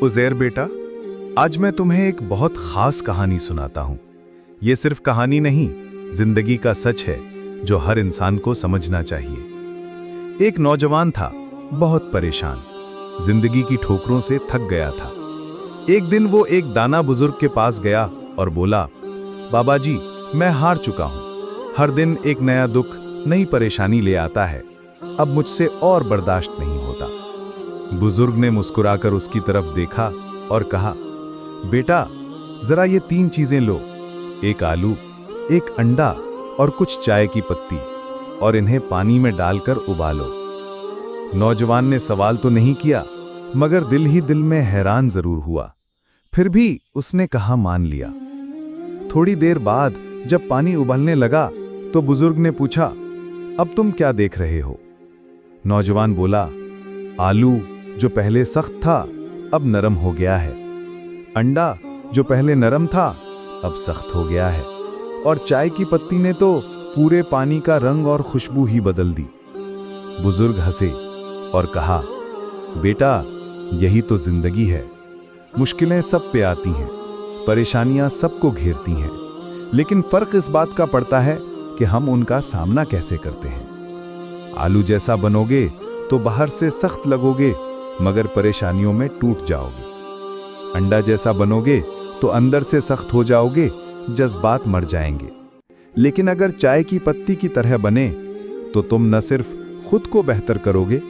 उज़ैर बेटा, आज मैं तुम्हें एक बहुत खास कहानी सुनाता हूँ। ये सिर्फ कहानी नहीं, जिंदगी का सच है जो हर इंसान को समझना चाहिए। एक नौजवान था, बहुत परेशान, जिंदगी की ठोकरों से थक गया था। एक दिन वो एक दाना बुजुर्ग के पास गया और बोला, बाबा जी, मैं हार चुका हूँ। हर दिन एक नया दुख, नई परेशानी ले आता है। अब मुझसे और बर्दाश्त नहीं होता। बुजुर्ग ने मुस्कुराकर उसकी तरफ देखा और कहा, बेटा, जरा ये 3 चीजें लो, एक आलू, एक अंडा और कुछ चाय की पत्ती, और इन्हें पानी में डालकर उबालो। नौजवान ने सवाल तो नहीं किया, मगर दिल ही दिल में हैरान जरूर हुआ। फिर भी उसने कहा मान लिया। थोड़ी देर बाद जब पानी उबलने लगा तो बुजुर्ग ने पूछा, अब तुम क्या देख रहे हो? नौजवान बोला, आलू जो पहले सख्त था अब नरम हो गया है, अंडा जो पहले नरम था अब सख्त हो गया है, और चाय की पत्ती ने तो पूरे पानी का रंग और खुशबू ही बदल दी। बुजुर्ग हंसे और कहा, बेटा, यही तो जिंदगी है। मुश्किलें सब पे आती हैं, परेशानियां सबको घेरती हैं, लेकिन फर्क इस बात का पड़ता है कि हम उनका सामना कैसे करते हैं। आलू जैसा बनोगे तो बाहर से सख्त लगोगे, मगर परेशानियों में टूट जाओगे। अंडा जैसा बनोगे तो अंदर से सख्त हो जाओगे, जज्बात मर जाएंगे। लेकिन अगर चाय की पत्ती की तरह बने तो तुम न सिर्फ खुद को बेहतर करोगे,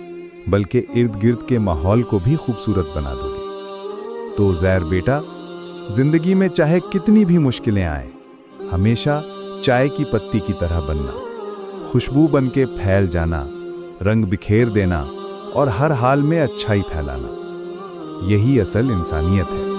बल्कि इर्द गिर्द के माहौल को भी खूबसूरत बना दोगे। तो उज़ैर बेटा, जिंदगी में चाहे कितनी भी मुश्किलें आए, हमेशा चाय की पत्ती की तरह बनना, खुशबू बन के फैल जाना, रंग बिखेर देना और हर हाल में अच्छाई फैलाना, यही असल इंसानियत है।